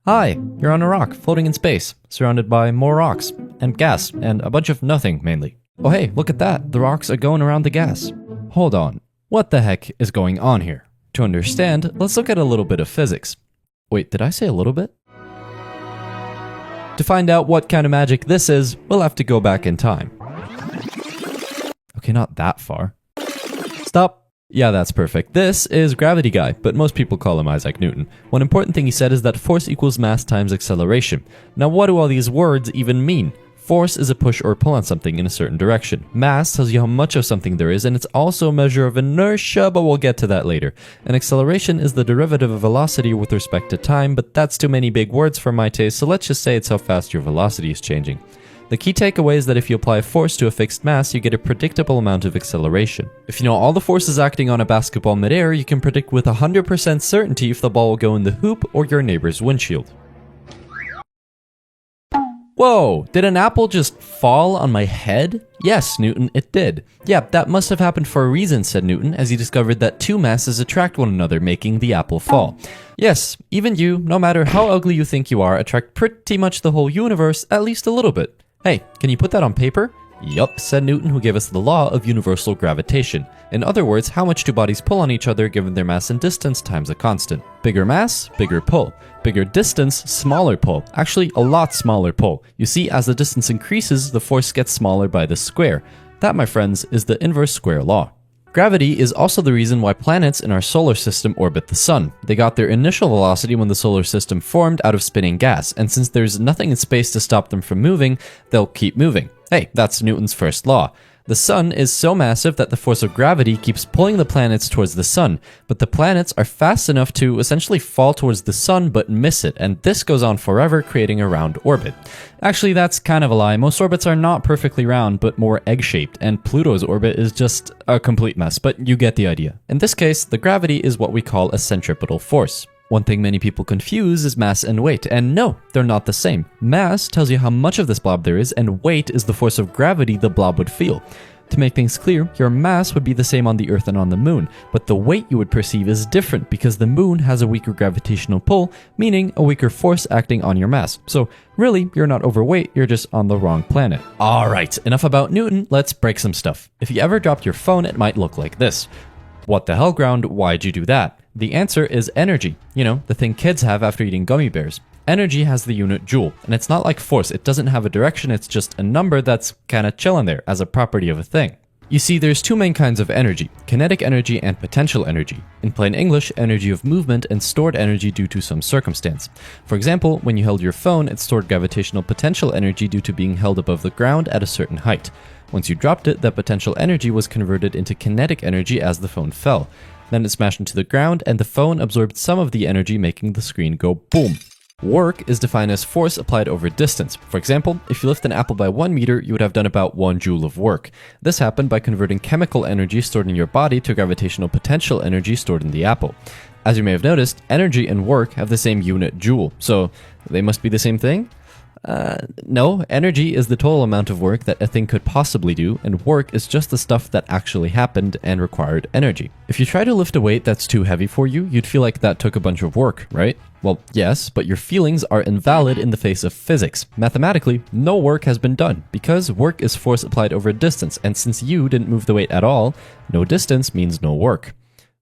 Hi, you're on a rock, floating in space, surrounded by more rocks, and gas, and a bunch of nothing, mainly. Oh hey, look at that, the rocks are going around the gas. Hold on, what the heck is going on here? To understand, let's look at a little bit of physics. Wait, did I say a little bit? To find out what kind of magic this is, we'll have to go back in time. Okay, not that far. Stop. Yeah, that's perfect. This is Gravity Guy, but most people call him Isaac Newton. One important thing he said is that force equals mass times acceleration. Now, what do all these words even mean? Force is a push or pull on something in a certain direction. Mass tells you how much of something there is, and it's also a measure of inertia, but we'll get to that later. And acceleration is the derivative of velocity with respect to time, but that's too many big words for my taste, so let's just say it's how fast your velocity is changing. The key takeaway is that if you apply a force to a fixed mass, you get a predictable amount of acceleration. If you know all the forces acting on a basketball midair, you can predict with 100% certainty if the ball will go in the hoop or your neighbor's windshield. Whoa, did an apple just fall on my head? Yes, Newton, it did. Yeah, that must have happened for a reason, said Newton, as he discovered that two masses attract one another, making the apple fall. Yes, even you, no matter how ugly you think you are, attract pretty much the whole universe, at least a little bit. Hey, can you put that on paper? Yup, said Newton, who gave us the law of universal gravitation. In other words, how much do bodies pull on each other given their mass and distance times a constant. Bigger mass, bigger pull. Bigger distance, smaller pull. Actually, a lot smaller pull. You see, as the distance increases, the force gets smaller by the square. That, my friends, is the inverse square law. Gravity is also the reason why planets in our solar system orbit the sun. They got their initial velocity when the solar system formed out of spinning gas, and since there's nothing in space to stop them from moving, they'll keep moving. Hey, that's Newton's first law. The sun is so massive that the force of gravity keeps pulling the planets towards the sun, but the planets are fast enough to essentially fall towards the sun but miss it, and this goes on forever, creating a round orbit. Actually, that's kind of a lie. Most orbits are not perfectly round, but more egg-shaped, and Pluto's orbit is just a complete mess, but you get the idea. In this case, the gravity is what we call a centripetal force. One thing many people confuse is mass and weight, and no, they're not the same. Mass tells you how much of this blob there is, and weight is the force of gravity the blob would feel. To make things clear, your mass would be the same on the Earth and on the Moon, but the weight you would perceive is different because the Moon has a weaker gravitational pull, meaning a weaker force acting on your mass. So really, you're not overweight, you're just on the wrong planet. Alright, enough about Newton, let's break some stuff. If you ever dropped your phone, it might look like this. What the hell, ground? Why'd you do that? The answer is energy. You know, the thing kids have after eating gummy bears. Energy has the unit joule, and it's not like force. It doesn't have a direction, it's just a number that's kinda chilling there as a property of a thing. You see, there's two main kinds of energy, kinetic energy and potential energy. In plain English, energy of movement and stored energy due to some circumstance. For example, when you held your phone, it stored gravitational potential energy due to being held above the ground at a certain height. Once you dropped it, that potential energy was converted into kinetic energy as the phone fell. Then it smashed into the ground, and the phone absorbed some of the energy, making the screen go boom. Work is defined as force applied over distance. For example, if you lift an apple by 1 meter, you would have done about 1 joule of work. This happened by converting chemical energy stored in your body to gravitational potential energy stored in the apple. As you may have noticed, energy and work have the same unit joule, so they must be the same thing? No, energy is the total amount of work that a thing could possibly do, and work is just the stuff that actually happened and required energy. If you try to lift a weight that's too heavy for you, you'd feel like that took a bunch of work, right? Well, yes, but your feelings are invalid in the face of physics. Mathematically, no work has been done, because work is force applied over distance, and since you didn't move the weight at all, no distance means no work.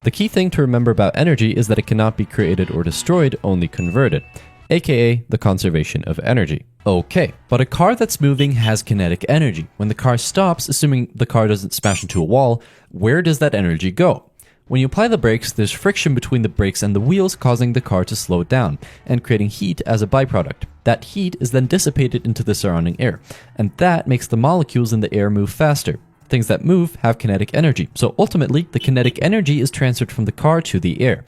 The key thing to remember about energy is that it cannot be created or destroyed, only converted. AKA the conservation of energy. Okay, but a car that's moving has kinetic energy. When the car stops, assuming the car doesn't smash into a wall, where does that energy go? When you apply the brakes, there's friction between the brakes and the wheels, causing the car to slow down and creating heat as a byproduct. That heat is then dissipated into the surrounding air, and that makes the molecules in the air move faster. Things that move have kinetic energy, so ultimately, the kinetic energy is transferred from the car to the air.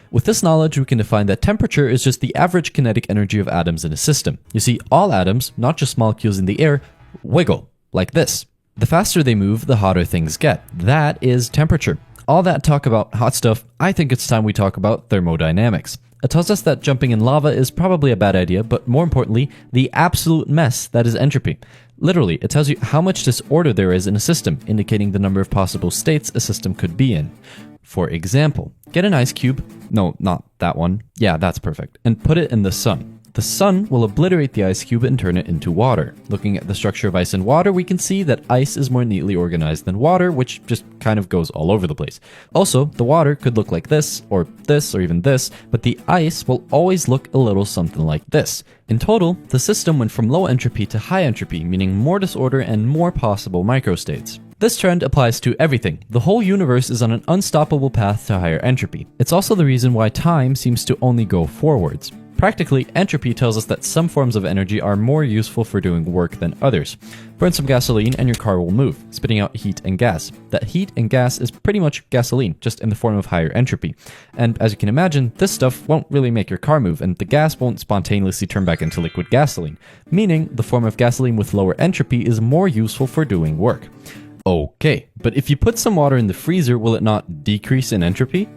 With this knowledge, we can define that temperature is just the average kinetic energy of atoms in a system. You see, all atoms, not just molecules in the air, wiggle, like this. The faster they move, the hotter things get. That is temperature. All that talk about hot stuff, I think it's time we talk about thermodynamics. It tells us that jumping in lava is probably a bad idea, but more importantly, the absolute mess that is entropy. Literally, it tells you how much disorder there is in a system, indicating the number of possible states a system could be in. For example, get an ice cube, no, not that one, yeah, that's perfect, and put it in the sun. The sun will obliterate the ice cube and turn it into water. Looking at the structure of ice and water, we can see that ice is more neatly organized than water, which just kind of goes all over the place. Also, the water could look like this, or even this, but the ice will always look a little something like this. In total, the system went from low entropy to high entropy, meaning more disorder and more possible microstates. This trend applies to everything. The whole universe is on an unstoppable path to higher entropy. It's also the reason why time seems to only go forwards. Practically, entropy tells us that some forms of energy are more useful for doing work than others. Burn some gasoline and your car will move, spitting out heat and gas. That heat and gas is pretty much gasoline, just in the form of higher entropy. And as you can imagine, this stuff won't really make your car move, and the gas won't spontaneously turn back into liquid gasoline, meaning the form of gasoline with lower entropy is more useful for doing work. Okay, but if you put some water in the freezer, will it not decrease in entropy?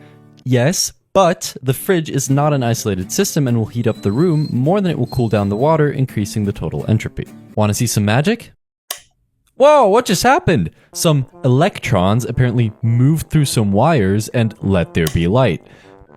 Yes, but the fridge is not an isolated system and will heat up the room more than it will cool down the water, increasing the total entropy. Want to see some magic? Whoa, what just happened? Some electrons apparently moved through some wires and let there be light.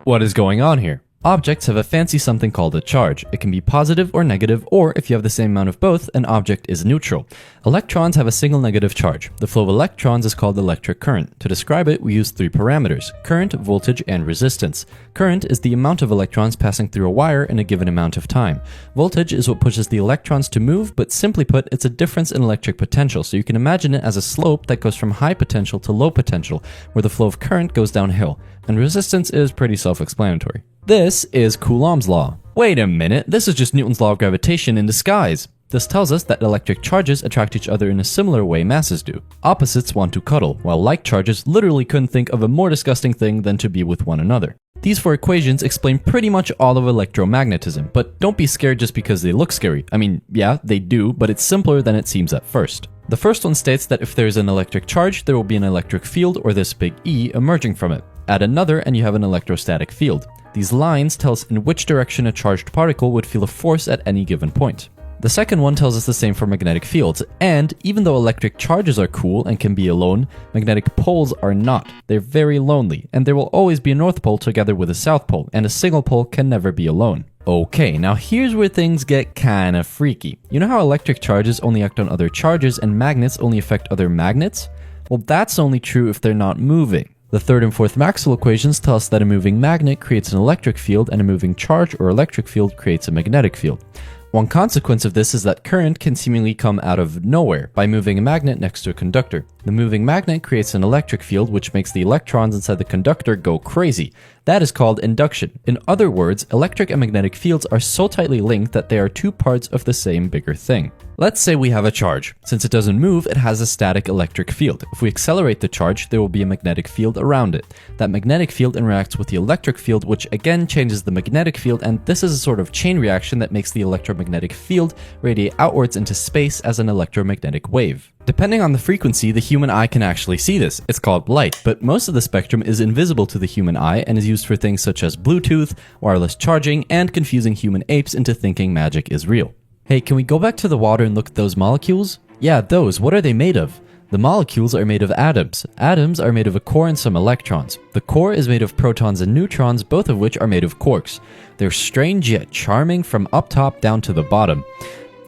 What is going on here? Objects have a fancy something called a charge. It can be positive or negative, or if you have the same amount of both, an object is neutral. Electrons have a single negative charge. The flow of electrons is called electric current. To describe it, we use three parameters: current, voltage, and resistance. Current is the amount of electrons passing through a wire in a given amount of time. Voltage is what pushes the electrons to move, but simply put, it's a difference in electric potential, so you can imagine it as a slope that goes from high potential to low potential, where the flow of current goes downhill. And resistance is pretty self-explanatory. This is Coulomb's law. Wait a minute, this is just Newton's law of gravitation in disguise. This tells us that electric charges attract each other in a similar way masses do. Opposites want to cuddle, while like charges literally couldn't think of a more disgusting thing than to be with one another. These four equations explain pretty much all of electromagnetism, but don't be scared just because they look scary. I mean, yeah, they do, but it's simpler than it seems at first. The first one states that if there's an electric charge, there will be an electric field, or this big E, emerging from it. Add another and you have an electrostatic field. These lines tell us in which direction a charged particle would feel a force at any given point. The second one tells us the same for magnetic fields, and even though electric charges are cool and can be alone, magnetic poles are not. They're very lonely, and there will always be a north pole together with a south pole, and a single pole can never be alone. Okay, now here's where things get kinda freaky. You know how electric charges only act on other charges and magnets only affect other magnets? Well, that's only true if they're not moving. The third and fourth Maxwell equations tell us that a moving magnet creates an electric field and a moving charge or electric field creates a magnetic field. One consequence of this is that current can seemingly come out of nowhere by moving a magnet next to a conductor. The moving magnet creates an electric field which makes the electrons inside the conductor go crazy. That is called induction. In other words, electric and magnetic fields are so tightly linked that they are two parts of the same bigger thing. Let's say we have a charge. Since it doesn't move, it has a static electric field. If we accelerate the charge, there will be a magnetic field around it. That magnetic field interacts with the electric field, which again changes the magnetic field, and this is a sort of chain reaction that makes the electromagnetic field radiate outwards into space as an electromagnetic wave. Depending on the frequency, the human eye can actually see this. It's called light, but most of the spectrum is invisible to the human eye and is used for things such as Bluetooth, wireless charging, and confusing human apes into thinking magic is real. Hey, can we go back to the water and look at those molecules? Yeah, those. What are they made of? The molecules are made of atoms. Atoms are made of a core and some electrons. The core is made of protons and neutrons, both of which are made of quarks. They're strange yet charming from up top down to the bottom.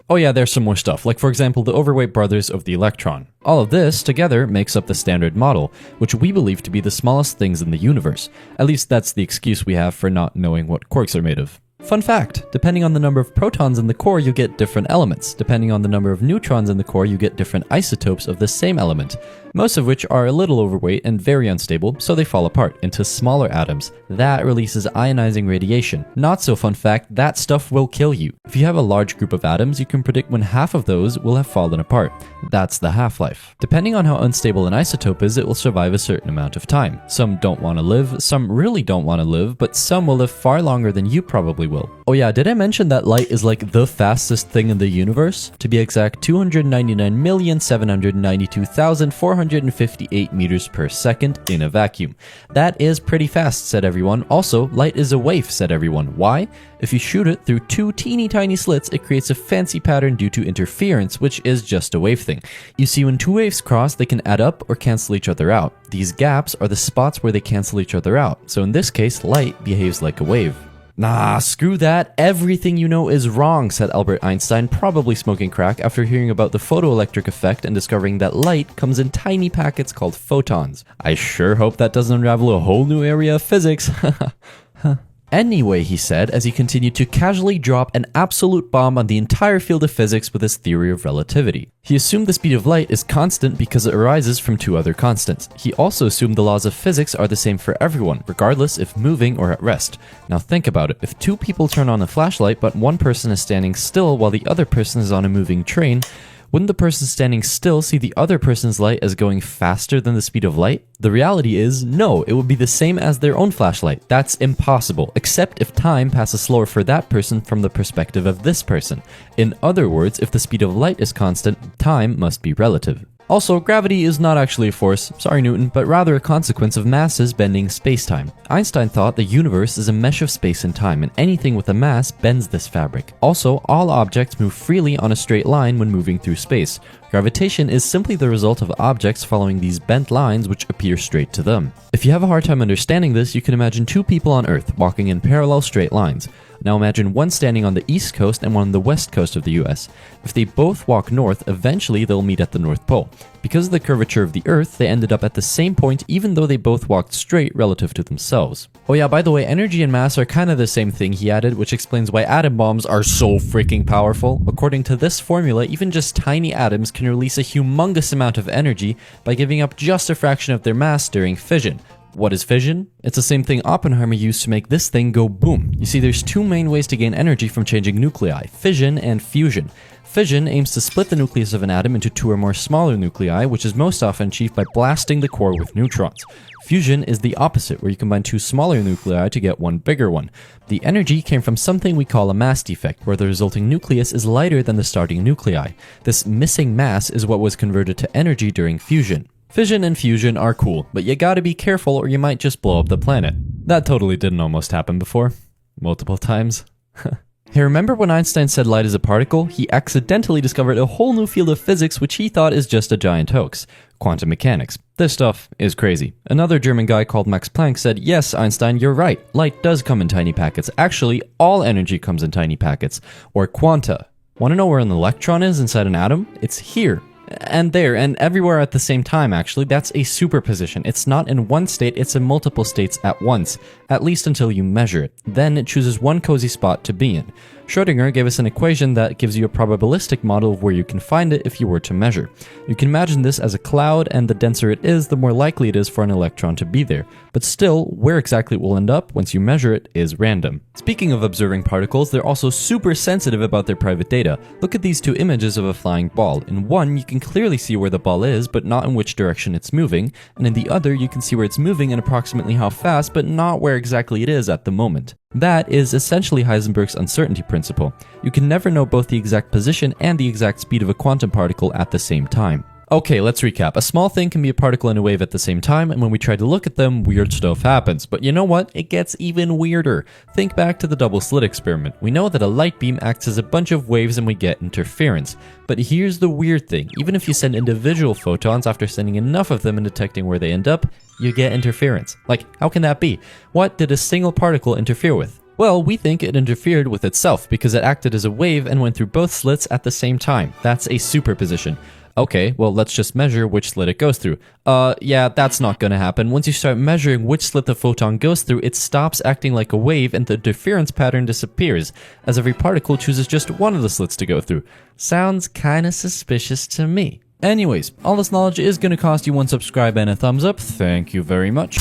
Oh yeah, there's some more stuff, like for example the overweight brothers of the electron. All of this together makes up the Standard Model, which we believe to be the smallest things in the universe. At least that's the excuse we have for not knowing what quarks are made of. Fun fact, depending on the number of protons in the core, you get different elements. Depending on the number of neutrons in the core, you get different isotopes of the same element, most of which are a little overweight and very unstable, so they fall apart into smaller atoms. That releases ionizing radiation. Not so fun fact, that stuff will kill you. If you have a large group of atoms, you can predict when half of those will have fallen apart. That's the half-life. Depending on how unstable an isotope is, it will survive a certain amount of time. Some don't want to live, some really don't want to live, but some will live far longer than you probably will. Oh yeah, did I mention that light is like the fastest thing in the universe? To be exact, 299,792,458 meters per second in a vacuum. That is pretty fast, said everyone. Also, light is a wave, said everyone. Why? If you shoot it through two teeny tiny slits, it creates a fancy pattern due to interference, which is just a wave thing. You see, when two waves cross, they can add up or cancel each other out. These gaps are the spots where they cancel each other out. So in this case, light behaves like a wave. Nah, screw that. Everything you know is wrong, said Albert Einstein, probably smoking crack after hearing about the photoelectric effect and discovering that light comes in tiny packets called photons. I sure hope that doesn't unravel a whole new area of physics. Anyway, he said, as he continued to casually drop an absolute bomb on the entire field of physics with his theory of relativity. He assumed the speed of light is constant because it arises from two other constants. He also assumed the laws of physics are the same for everyone, regardless if moving or at rest. Now think about it. If two people turn on a flashlight but one person is standing still while the other person is on a moving train, wouldn't the person standing still see the other person's light as going faster than the speed of light? The reality is, no, it would be the same as their own flashlight. That's impossible, except if time passes slower for that person from the perspective of this person. In other words, if the speed of light is constant, time must be relative. Also, gravity is not actually a force, sorry Newton, but rather a consequence of masses bending space-time. Einstein thought the universe is a mesh of space and time, and anything with a mass bends this fabric. Also, all objects move freely on a straight line when moving through space. Gravitation is simply the result of objects following these bent lines which appear straight to them. If you have a hard time understanding this, you can imagine two people on Earth walking in parallel straight lines. Now imagine one standing on the east coast and one on the west coast of the US. If they both walk north, eventually they'll meet at the North Pole. Because of the curvature of the Earth, they ended up at the same point even though they both walked straight relative to themselves. Oh yeah, by the way, energy and mass are kind of the same thing, he added, which explains why atom bombs are so freaking powerful. According to this formula, even just tiny atoms can release a humongous amount of energy by giving up just a fraction of their mass during fission. What is fission? It's the same thing Oppenheimer used to make this thing go boom. You see, there's two main ways to gain energy from changing nuclei, fission and fusion. Fission aims to split the nucleus of an atom into two or more smaller nuclei, which is most often achieved by blasting the core with neutrons. Fusion is the opposite, where you combine two smaller nuclei to get one bigger one. The energy came from something we call a mass defect, where the resulting nucleus is lighter than the starting nuclei. This missing mass is what was converted to energy during fusion. Fission and fusion are cool, but you gotta be careful or you might just blow up the planet. That totally didn't almost happen before. Multiple times. Hey, remember when Einstein said light is a particle? He accidentally discovered a whole new field of physics which he thought is just a giant hoax. Quantum mechanics. This stuff is crazy. Another German guy called Max Planck said, yes, Einstein, you're right. Light does come in tiny packets. Actually, all energy comes in tiny packets, or quanta. Want to know where an electron is inside an atom? It's here. And there, and everywhere at the same time, actually. That's a superposition. It's not in one state, it's in multiple states at once, at least until you measure it. Then it chooses one cozy spot to be in. Schrödinger gave us an equation that gives you a probabilistic model of where you can find it if you were to measure. You can imagine this as a cloud, and the denser it is, the more likely it is for an electron to be there. But still, where exactly it will end up once you measure it is random. Speaking of observing particles, they're also super sensitive about their private data. Look at these two images of a flying ball. In one, you can clearly see where the ball is, but not in which direction it's moving, and in the other, you can see where it's moving and approximately how fast, but not where exactly it is at the moment. That is essentially Heisenberg's uncertainty principle. You can never know both the exact position and the exact speed of a quantum particle at the same time. Okay, let's recap. A small thing can be a particle and a wave at the same time, and when we try to look at them, weird stuff happens. But you know what? It gets even weirder. Think back to the double slit experiment. We know that a light beam acts as a bunch of waves and we get interference. But here's the weird thing. Even if you send individual photons after sending enough of them and detecting where they end up, you get interference. Like, how can that be? What did a single particle interfere with? Well, we think it interfered with itself because it acted as a wave and went through both slits at the same time. That's a superposition. Okay, well, let's just measure which slit it goes through. Yeah, that's not gonna happen. Once you start measuring which slit the photon goes through, it stops acting like a wave and the interference pattern disappears, as every particle chooses just one of the slits to go through. Sounds kinda suspicious to me. Anyways, all this knowledge is gonna cost you one subscribe and a thumbs up. Thank you very much.